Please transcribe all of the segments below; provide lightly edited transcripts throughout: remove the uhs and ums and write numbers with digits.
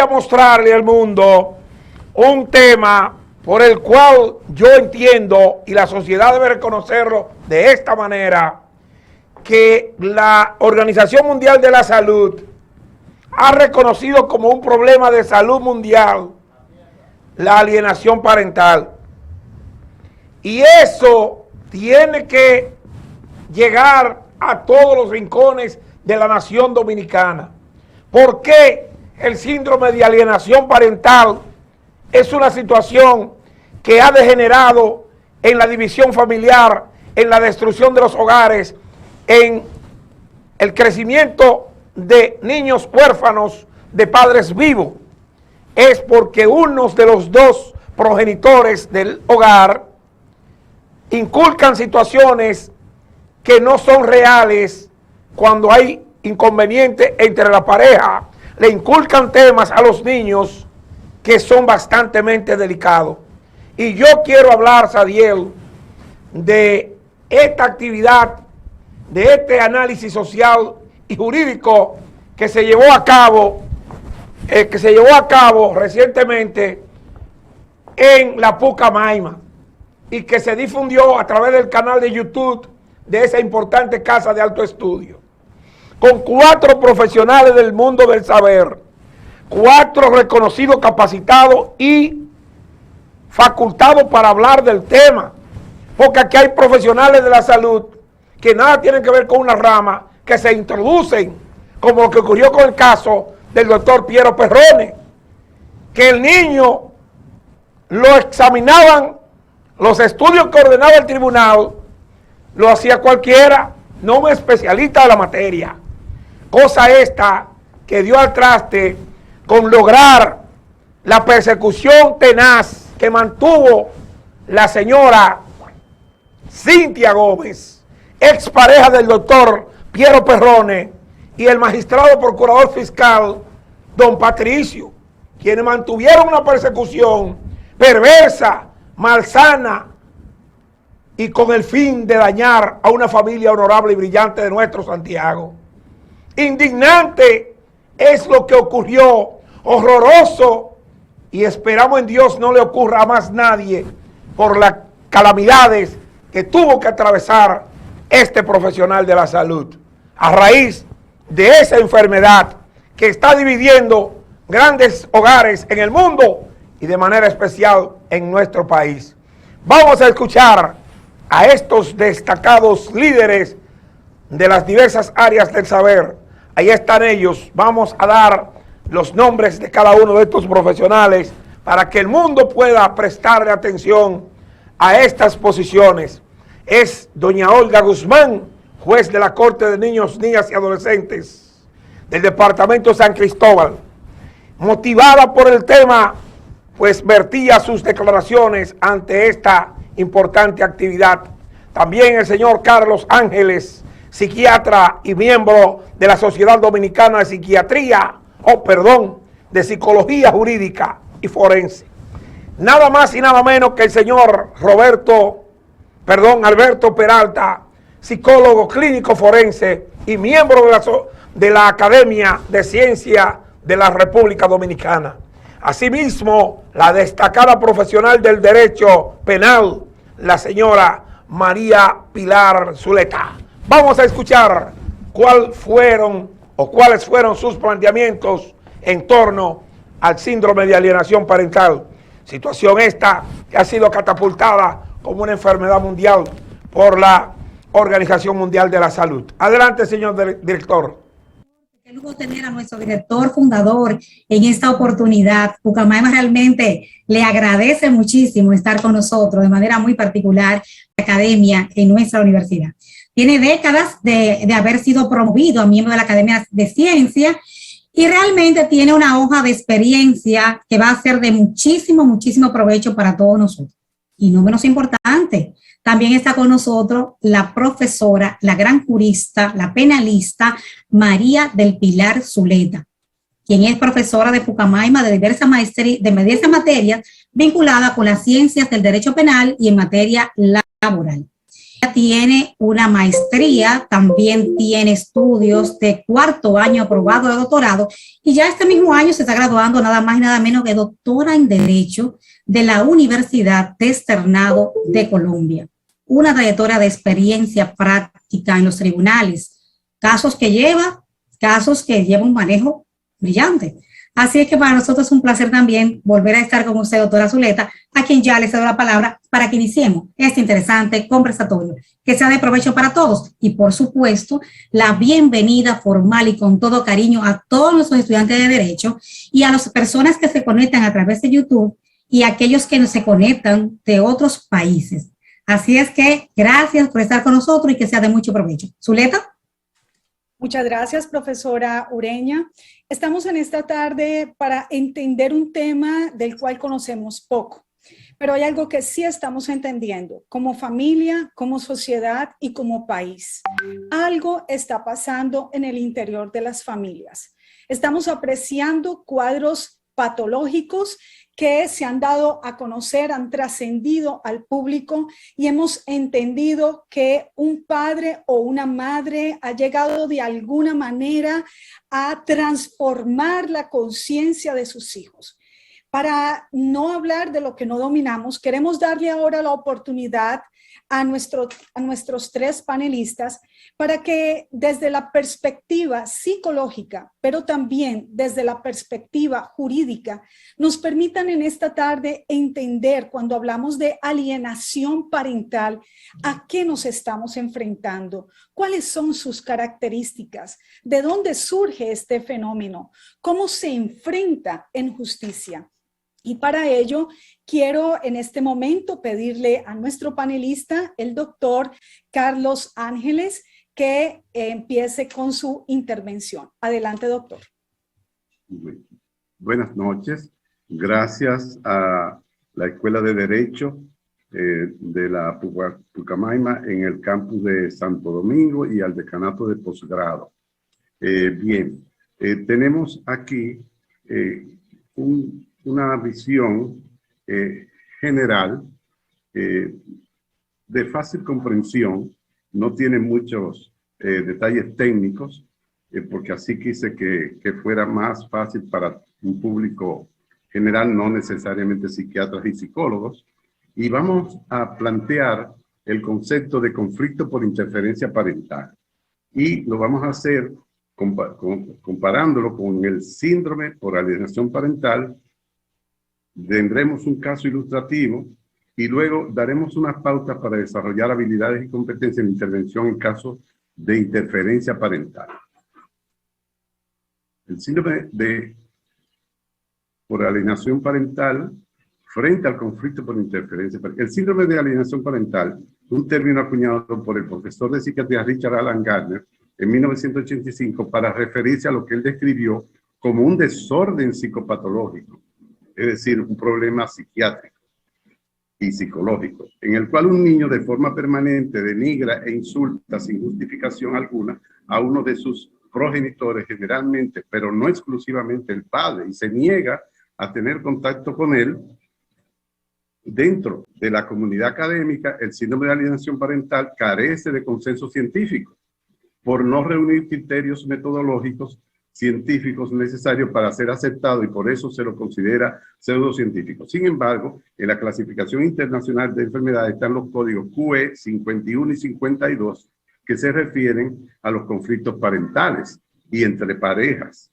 a mostrarle al mundo un tema por el cual yo entiendo, y la sociedad debe reconocerlo de esta manera, que la Organización Mundial de la Salud ha reconocido como un problema de salud mundial la alienación parental. Y eso tiene que llegar a todos los rincones de la nación dominicana. ¿Por qué el síndrome de alienación parental es una situación que ha degenerado en la división familiar, en la destrucción de los hogares, en el crecimiento de niños huérfanos de padres vivos? Es porque uno de los dos progenitores del hogar inculcan situaciones que no son reales cuando hay inconveniente entre la pareja. Le inculcan temas a los niños que son bastante delicados. Y yo quiero hablar, Sadiel, de esta actividad, de este análisis social y jurídico que se llevó a cabo, recientemente en la Pucamaima y que se difundió a través del canal de YouTube de esa importante casa de alto estudio, con 4 profesionales del mundo del saber, 4 reconocidos, capacitados y facultados para hablar del tema, porque aquí hay profesionales de la salud que nada tienen que ver con una rama, que se introducen, como lo que ocurrió con el caso del doctor Piero Perrone, que el niño lo examinaban, los estudios que ordenaba el tribunal, lo hacía cualquiera, no un especialista de la materia. Cosa esta que dio al traste con lograr la persecución tenaz que mantuvo la señora Cintia Gómez, expareja del doctor Piero Perrone, y el magistrado procurador fiscal don Patricio, quienes mantuvieron una persecución perversa, malsana y con el fin de dañar a una familia honorable y brillante de nuestro Santiago. Indignante es lo que ocurrió, horroroso, y esperamos en Dios no le ocurra a más nadie por las calamidades que tuvo que atravesar este profesional de la salud a raíz de esa enfermedad que está dividiendo grandes hogares en el mundo y de manera especial en nuestro país. Vamos a escuchar a estos destacados líderes de las diversas áreas del saber. Ahí están ellos. Vamos a dar los nombres de cada uno de estos profesionales para que el mundo pueda prestarle atención a estas posiciones. Es doña Olga Guzmán, juez de la Corte de Niños, Niñas y Adolescentes del Departamento San Cristóbal. Motivada por el tema, pues vertía sus declaraciones ante esta importante actividad. También el señor Carlos Ángeles, psiquiatra y miembro de la Sociedad Dominicana de Psiquiatría, de Psicología Jurídica y Forense. Nada más y nada menos que el señor Alberto Peralta, psicólogo clínico forense y miembro de la Academia de Ciencia de la República Dominicana. Asimismo, la destacada profesional del derecho penal, la señora María Pilar Zuleta. Vamos a escuchar cuáles fueron sus planteamientos en torno al síndrome de alienación parental. Situación esta que ha sido catapultada como una enfermedad mundial por la Organización Mundial de la Salud. Adelante, señor director. Qué lujo tener a nuestro director fundador en esta oportunidad. Pucamaima realmente le agradece muchísimo estar con nosotros de manera muy particular, la academia en nuestra universidad. Tiene décadas de haber sido promovido a miembro de la Academia de Ciencia y realmente tiene una hoja de experiencia que va a ser de muchísimo provecho para todos nosotros. Y no menos importante, también está con nosotros la profesora, la gran jurista, la penalista María del Pilar Zuleta, quien es profesora de Pucamaima de diversas materias vinculadas con las ciencias del derecho penal y en materia laboral. tiene una maestría, también tiene estudios de 4º año aprobado de doctorado y ya este mismo año se está graduando nada más y nada menos que doctora en Derecho de la Universidad de Externado de Colombia. Una trayectoria de experiencia práctica en los tribunales, casos que lleva un manejo brillante. Así es que para nosotros es un placer también volver a estar con usted, doctora Zuleta, a quien ya le cedo la palabra para que iniciemos este interesante conversatorio, que sea de provecho para todos. Y por supuesto, la bienvenida formal y con todo cariño a todos nuestros estudiantes de Derecho y a las personas que se conectan a través de YouTube y a aquellos que se conectan de otros países. Así es que gracias por estar con nosotros y que sea de mucho provecho. Zuleta. Muchas gracias, profesora Ureña. Estamos en esta tarde para entender un tema del cual conocemos poco, pero hay algo que sí estamos entendiendo, como familia, como sociedad y como país. Algo está pasando en el interior de las familias. Estamos apreciando cuadros patológicos que se han dado a conocer, han trascendido al público y hemos entendido que un padre o una madre ha llegado de alguna manera a transformar la conciencia de sus hijos. Para no hablar de lo que no dominamos, queremos darle ahora la oportunidad a nuestros 3 panelistas para que desde la perspectiva psicológica, pero también desde la perspectiva jurídica, nos permitan en esta tarde entender cuando hablamos de alienación parental, a qué nos estamos enfrentando, cuáles son sus características, de dónde surge este fenómeno, cómo se enfrenta en justicia. Y para ello, quiero en este momento pedirle a nuestro panelista, el doctor Carlos Ángeles, que empiece con su intervención. Adelante, doctor. Buenas noches. Gracias a la Escuela de Derecho de la Pucamaima en el campus de Santo Domingo y al Decanato de Posgrado. Tenemos aquí una visión general de fácil comprensión, no tiene muchos detalles técnicos, porque así quise que fuera más fácil para un público general, no necesariamente psiquiatras y psicólogos, y vamos a plantear el concepto de conflicto por interferencia parental, y lo vamos a hacer comparándolo con el síndrome por alienación parental. Tendremos un caso ilustrativo y luego daremos unas pautas para desarrollar habilidades y competencias en intervención en casos de interferencia parental. El síndrome por alienación parental frente al conflicto por interferencia parental. El síndrome de alienación parental, un término acuñado por el profesor de psiquiatría Richard Alan Gardner en 1985 para referirse a lo que él describió como un desorden psicopatológico, es decir, un problema psiquiátrico y psicológico, en el cual un niño de forma permanente denigra e insulta sin justificación alguna a uno de sus progenitores, generalmente, pero no exclusivamente el padre, y se niega a tener contacto con él. Dentro de la comunidad académica, el síndrome de alienación parental carece de consenso científico por no reunir criterios metodológicos científicos necesarios para ser aceptado y por eso se lo considera pseudocientífico. Sin embargo, en la clasificación internacional de enfermedades están los códigos QE 51 y 52 que se refieren a los conflictos parentales y entre parejas.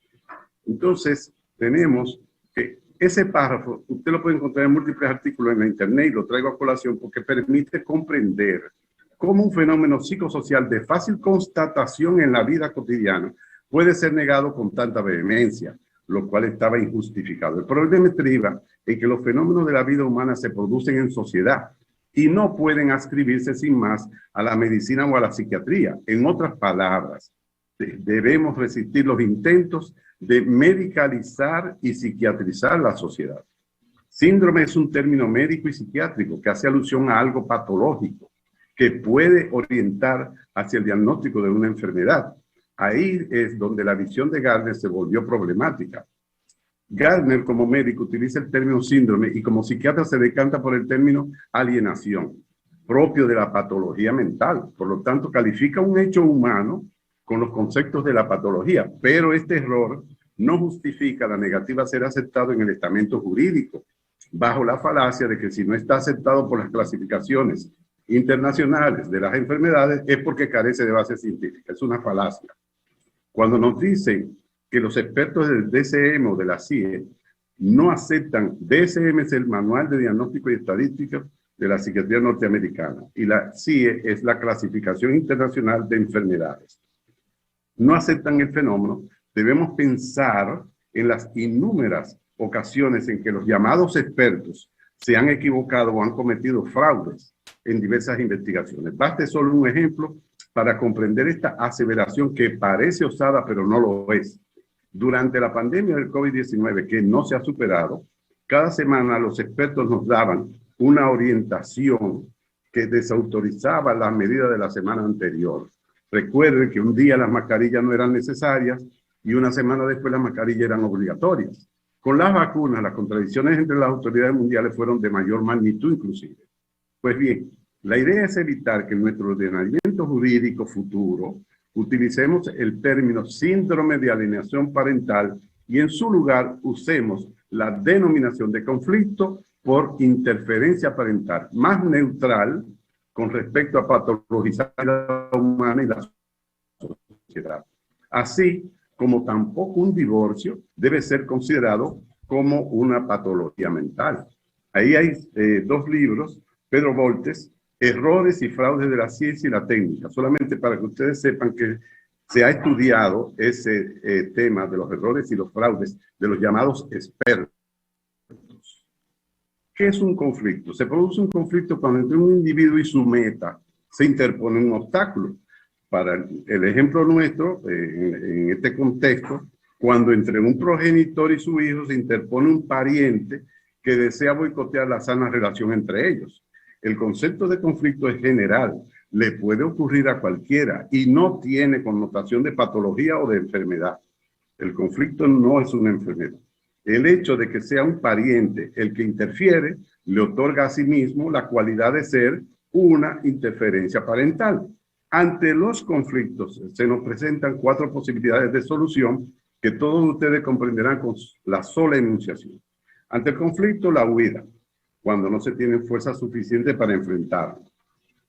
Entonces, tenemos que ese párrafo, usted lo puede encontrar en múltiples artículos en la internet y lo traigo a colación porque permite comprender cómo un fenómeno psicosocial de fácil constatación en la vida cotidiana puede ser negado con tanta vehemencia, lo cual estaba injustificado. El problema estriba en que los fenómenos de la vida humana se producen en sociedad y no pueden adscribirse sin más a la medicina o a la psiquiatría. En otras palabras, debemos resistir los intentos de medicalizar y psiquiatrizar la sociedad. Síndrome es un término médico y psiquiátrico que hace alusión a algo patológico que puede orientar hacia el diagnóstico de una enfermedad. Ahí es donde la visión de Gardner se volvió problemática. Gardner, como médico, utiliza el término síndrome y como psiquiatra se decanta por el término alienación. propio de la patología mental. Por lo tanto, califica un hecho humano con los conceptos de la patología, pero este error no justifica la negativa a ser aceptado en el estamento jurídico, bajo la falacia de que si no está aceptado por las clasificaciones internacionales de las enfermedades es porque carece de base científica. Es una falacia. Cuando nos dicen que los expertos del DSM o de la CIE no aceptan, DSM es el Manual de Diagnóstico y Estadística de la Psiquiatría Norteamericana y la CIE es la Clasificación Internacional de Enfermedades. No aceptan el fenómeno, debemos pensar en las innúmeras ocasiones en que los llamados expertos se han equivocado o han cometido fraudes en diversas investigaciones. Baste solo un ejemplo para comprender esta aseveración que parece osada, pero no lo es. Durante la pandemia del COVID-19, que no se ha superado, cada semana los expertos nos daban una orientación que desautorizaba las medidas de la semana anterior. Recuerden que un día las mascarillas no eran necesarias y una semana después las mascarillas eran obligatorias. Con las vacunas, las contradicciones entre las autoridades mundiales fueron de mayor magnitud inclusive. Pues bien, la idea es evitar que en nuestro ordenamiento jurídico futuro utilicemos el término síndrome de alienación parental y en su lugar usemos la denominación de conflicto por interferencia parental, más neutral con respecto a patologizar la humana y la sociedad. Así como tampoco un divorcio debe ser considerado como una patología mental. Ahí hay dos libros, Pedro Voltes, Errores y fraudes de la ciencia y la técnica, solamente para que ustedes sepan que se ha estudiado ese tema de los errores y los fraudes de los llamados expertos. ¿Qué es un conflicto? Se produce un conflicto cuando entre un individuo y su meta se interpone un obstáculo. Para el ejemplo nuestro, en este contexto, cuando entre un progenitor y su hijo se interpone un pariente que desea boicotear la sana relación entre ellos. El concepto de conflicto es general, le puede ocurrir a cualquiera y no tiene connotación de patología o de enfermedad. El conflicto no es una enfermedad. El hecho de que sea un pariente el que interfiere le otorga a sí mismo la cualidad de ser una interferencia parental. Ante los conflictos se nos presentan 4 posibilidades de solución que todos ustedes comprenderán con la sola enunciación. Ante el conflicto, la huida, cuando no se tienen fuerza suficiente para enfrentarlo.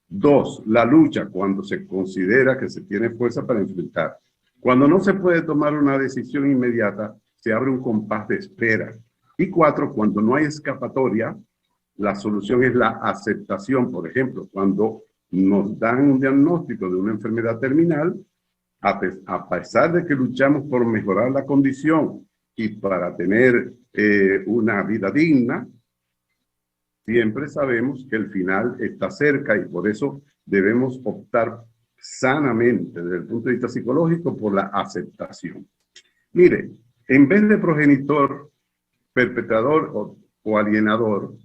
2, la lucha, cuando se considera que se tiene fuerza para enfrentar. Cuando no se puede tomar una decisión inmediata, se abre un compás de espera. Y 4, cuando no hay escapatoria, la solución es la aceptación. Por ejemplo, cuando nos dan un diagnóstico de una enfermedad terminal, a pesar de que luchamos por mejorar la condición y para tener una vida digna, siempre sabemos que el final está cerca y por eso debemos optar sanamente desde el punto de vista psicológico por la aceptación. Mire, en vez de progenitor, perpetrador o alienador,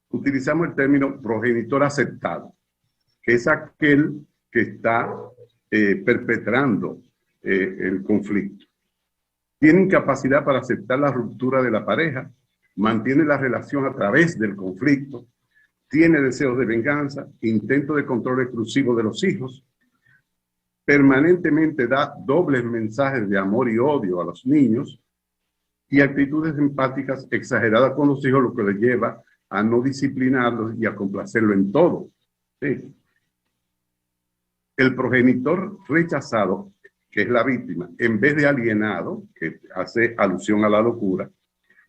utilizamos el término progenitor aceptado, que es aquel que está perpetrando el conflicto. Tiene incapacidad para aceptar la ruptura de la pareja, mantiene la relación a través del conflicto, tiene deseos de venganza, intento de control exclusivo de los hijos, permanentemente da dobles mensajes de amor y odio a los niños y actitudes empáticas exageradas con los hijos, lo que les lleva a no disciplinarlos y a complacerlo en todo. ¿Sí? El progenitor rechazado, que es la víctima, en vez de alienado, que hace alusión a la locura,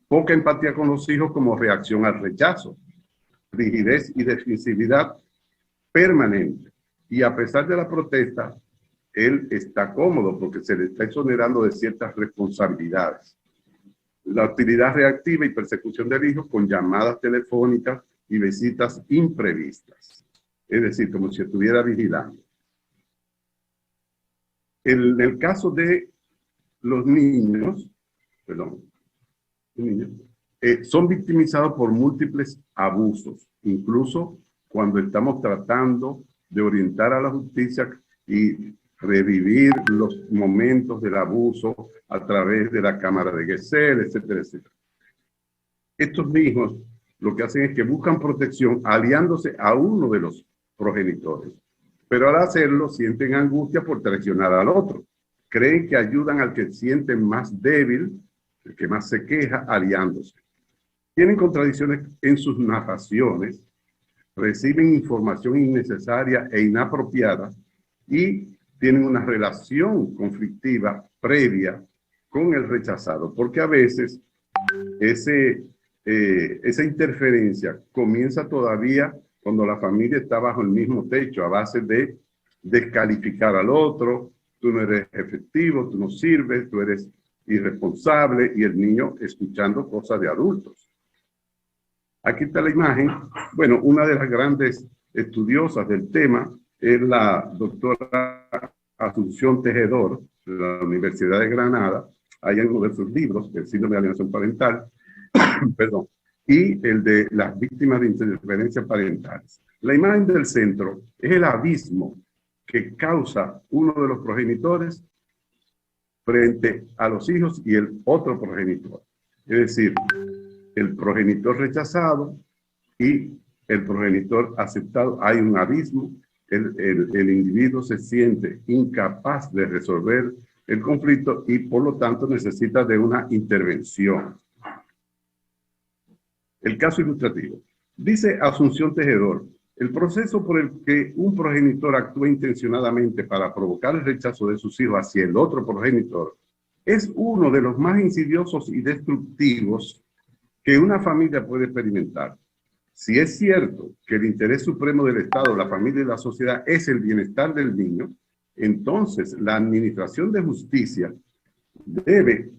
poca empatía con los hijos como reacción al rechazo, rigidez y defensividad permanente. Y a pesar de la protesta, él está cómodo porque se le está exonerando de ciertas responsabilidades. La hostilidad reactiva y persecución del hijo con llamadas telefónicas y visitas imprevistas. Es decir, como si estuviera vigilando. En el caso de los niños, son victimizados por múltiples abusos, incluso cuando estamos tratando de orientar a la justicia y revivir los momentos del abuso a través de la cámara de Gesell, etcétera, etcétera. Estos hijos lo que hacen es que buscan protección aliándose a uno de los progenitores. Pero al hacerlo sienten angustia por traicionar al otro. Creen que ayudan al que sienten más débil, el que más se queja, aliándose. Tienen contradicciones en sus narraciones, reciben información innecesaria e inapropiada y tienen una relación conflictiva previa con el rechazado, porque a veces esa interferencia comienza todavía cuando la familia está bajo el mismo techo, a base de descalificar al otro, tú no eres efectivo, tú no sirves, tú eres irresponsable, y el niño escuchando cosas de adultos. Aquí está la imagen. Bueno, una de las grandes estudiosas del tema es la doctora Asunción Tejedor, de la Universidad de Granada. Hay uno de sus libros, el síndrome de alienación parental, perdón, y el de las víctimas de interferencia parentales. La imagen del centro es el abismo que causa uno de los progenitores frente a los hijos y el otro progenitor. Es decir, el progenitor rechazado y el progenitor aceptado. Hay un abismo, el individuo se siente incapaz de resolver el conflicto y por lo tanto necesita de una intervención. El caso ilustrativo. Dice Asunción Tejedor, el proceso por el que un progenitor actúa intencionadamente para provocar el rechazo de sus hijos hacia el otro progenitor es uno de los más insidiosos y destructivos que una familia puede experimentar. Si es cierto que el interés supremo del Estado, la familia y la sociedad es el bienestar del niño, entonces la administración de justicia debe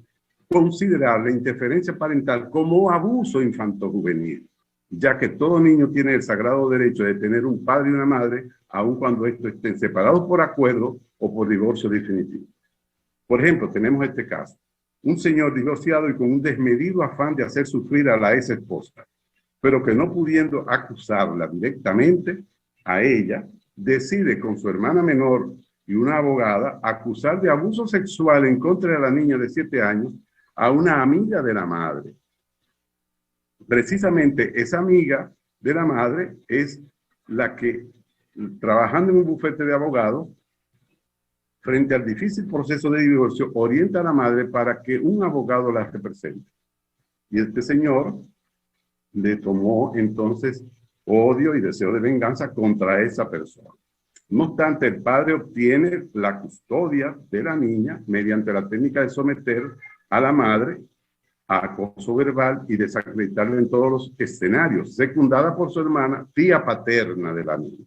considerar la interferencia parental como abuso infanto-juvenil, ya que todo niño tiene el sagrado derecho de tener un padre y una madre, aun cuando estos estén separados por acuerdo o por divorcio definitivo. Por ejemplo, tenemos este caso. Un señor divorciado y con un desmedido afán de hacer sufrir a la ex esposa, pero que no pudiendo acusarla directamente a ella, decide con su hermana menor y una abogada acusar de abuso sexual en contra de la niña de 7 años a una amiga de la madre. Precisamente esa amiga de la madre es la que, trabajando en un bufete de abogados, frente al difícil proceso de divorcio, orienta a la madre para que un abogado la represente. Y este señor le tomó entonces odio y deseo de venganza contra esa persona. No obstante, el padre obtiene la custodia de la niña mediante la técnica de someter a la madre a acoso verbal y desacreditarla en todos los escenarios, secundada por su hermana, tía paterna de la niña.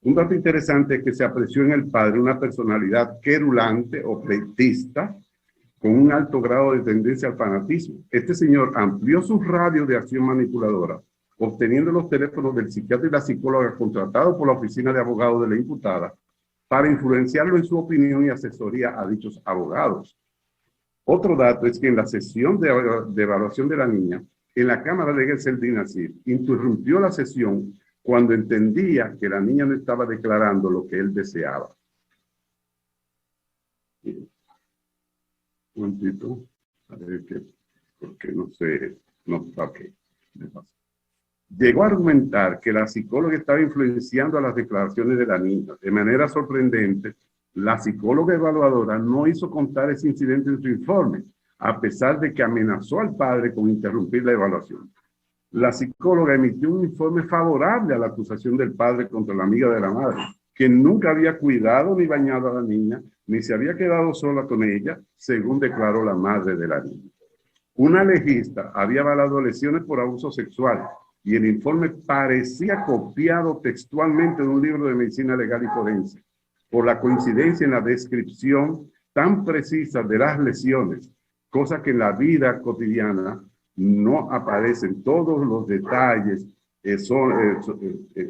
Un dato interesante es que se apreció en el padre una personalidad querulante o pleitista con un alto grado de tendencia al fanatismo. Este señor amplió su radio de acción manipuladora, obteniendo los teléfonos del psiquiatra y la psicóloga contratados por la oficina de abogados de la imputada para influenciarlo en su opinión y asesoría a dichos abogados. Otro dato es que en la sesión de evaluación de la niña, en la cámara de Gersel Dinasir, interrumpió la sesión cuando entendía que la niña no estaba declarando lo que él deseaba. Un momentito, a ver qué, porque no sé, no, ok, me pasa. Llegó a argumentar que la psicóloga estaba influenciando a las declaraciones de la niña. De manera sorprendente, la psicóloga evaluadora no hizo contar ese incidente en su informe, a pesar de que amenazó al padre con interrumpir la evaluación. La psicóloga emitió un informe favorable a la acusación del padre contra la amiga de la madre, que nunca había cuidado ni bañado a la niña, ni se había quedado sola con ella, según declaró la madre de la niña. Una legista había avalado lesiones por abuso sexual y el informe parecía copiado textualmente de un libro de medicina legal y forense, por la coincidencia en la descripción tan precisa de las lesiones, cosa que en la vida cotidiana no aparecen todos los detalles,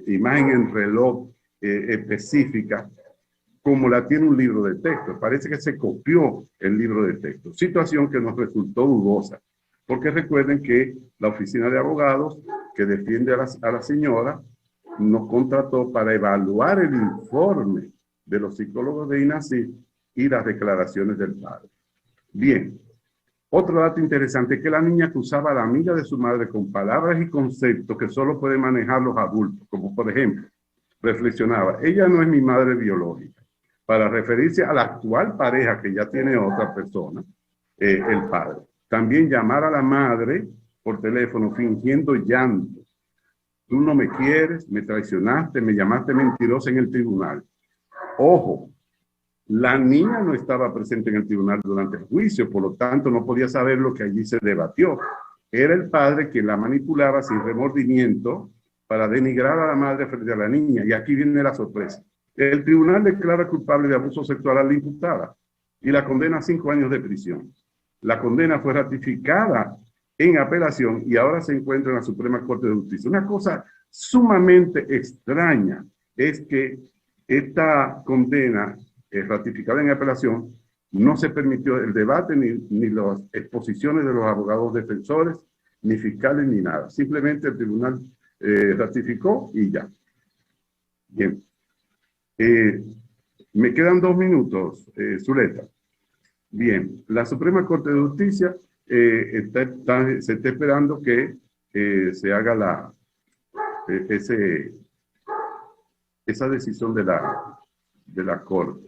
imagen en reloj específica, como la tiene un libro de texto. Parece que se copió el libro de texto, situación que nos resultó dudosa, porque recuerden que la oficina de abogados que defiende a la señora nos contrató para evaluar el informe de los psicólogos de INASIF y las declaraciones del padre. Bien, otro dato interesante es que la niña acusaba a la amiga de su madre con palabras y conceptos que solo pueden manejar los adultos, como por ejemplo, reflexionaba, ella no es mi madre biológica, para referirse a la actual pareja que ya tiene otra persona, el padre. También llamar a la madre por teléfono fingiendo llanto. Tú no me quieres, me traicionaste, me llamaste mentirosa en el tribunal. Ojo, la niña no estaba presente en el tribunal durante el juicio, por lo tanto no podía saber lo que allí se debatió. Era el padre quien la manipulaba sin remordimiento para denigrar a la madre frente a la niña. Y aquí viene la sorpresa. El tribunal declara culpable de abuso sexual a la imputada y la condena a 5 años de prisión. La condena fue ratificada en apelación y ahora se encuentra en la Suprema Corte de Justicia. Una cosa sumamente extraña es que esta condena ratificada en apelación no se permitió el debate ni las exposiciones de los abogados defensores, ni fiscales, ni nada. Simplemente el tribunal ratificó y ya. Bien. Me quedan 2 minutos, Zuleta. Bien, la Suprema Corte de Justicia se está esperando que se haga esa decisión de la Corte.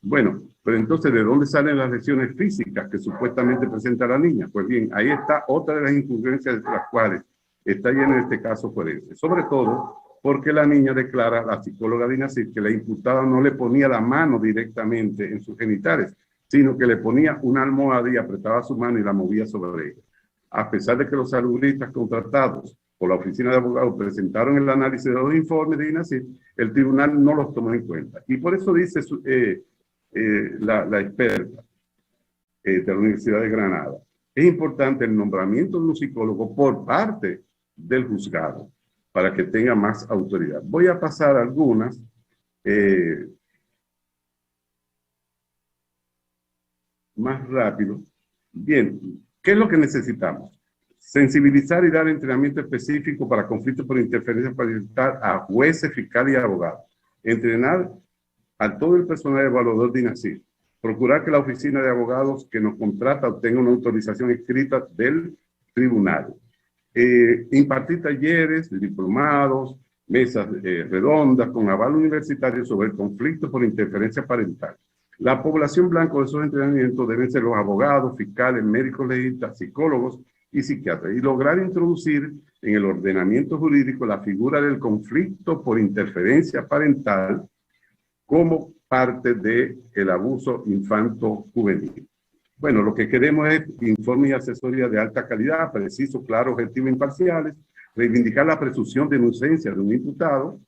Bueno, pero entonces, ¿de dónde salen las lesiones físicas que supuestamente presenta la niña? Pues bien, ahí está otra de las incongruencias de las cuales está lleno en este caso forense. Sobre todo porque la niña declara, la psicóloga Dinacid, que la imputada no le ponía la mano directamente en sus genitales, sino que le ponía una almohada y apretaba su mano y la movía sobre ella. A pesar de que los salubristas contratados por la oficina de abogados presentaron el análisis de los informes de Dinacid, el tribunal no los tomó en cuenta. Y por eso dice la experta de la Universidad de Granada, es importante el nombramiento de un psicólogo por parte del juzgado para que tenga más autoridad. Voy a pasar algunas más rápido. Bien, ¿qué es lo que necesitamos? Sensibilizar y dar entrenamiento específico para conflictos por interferencia parental a jueces, fiscales y abogados. Entrenar a todo el personal evaluador de INACIR. Procurar que la oficina de abogados que nos contrata obtenga una autorización escrita del tribunal. Impartir talleres, diplomados, mesas redondas con aval universitario sobre el conflicto por interferencia parental. La población blanca de esos entrenamientos deben ser los abogados, fiscales, médicos legistas, psicólogos y psiquiatras. Y lograr introducir en el ordenamiento jurídico la figura del conflicto por interferencia parental como parte del abuso infanto-juvenil. Bueno, lo que queremos es informes y asesoría de alta calidad, precisos, claros, objetivos, imparciales, reivindicar la presunción de inocencia de un imputado,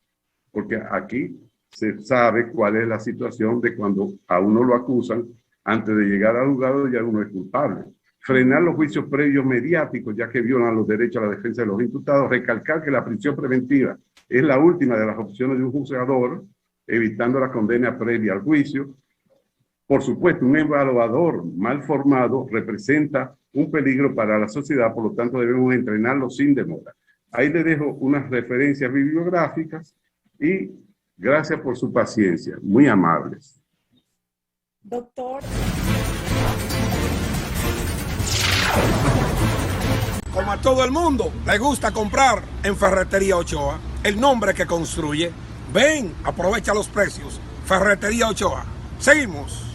porque aquí se sabe cuál es la situación de cuando a uno lo acusan, antes de llegar al juzgado ya uno es culpable. Frenar los juicios previos mediáticos, ya que violan los derechos a la defensa de los imputados, recalcar que la prisión preventiva es la última de las opciones de un juzgador, evitando la condena previa al juicio. Por supuesto, un evaluador mal formado representa un peligro para la sociedad, por lo tanto debemos entrenarlo sin demora. Ahí les dejo unas referencias bibliográficas y gracias por su paciencia, muy amables. Doctor. Como a todo el mundo le gusta comprar en Ferretería Ochoa, el nombre que construye. Ven, aprovecha los precios. Ferretería Ochoa. Seguimos.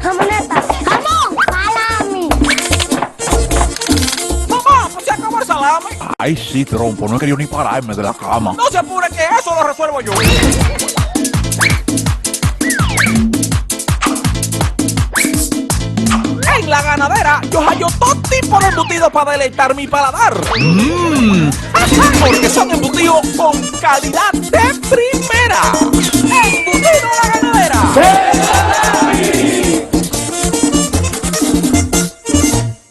Jamoneta, jamón, salami. Mamá, pues se acabó el salami. Ay, sí, trompo, no he querido ni pararme de la cama. No se apure, que eso lo resuelvo yo. En la ganadera, yo hallo todo tipo de embutidos para deleitar mi paladar. Porque son embutidos con calidad de primera.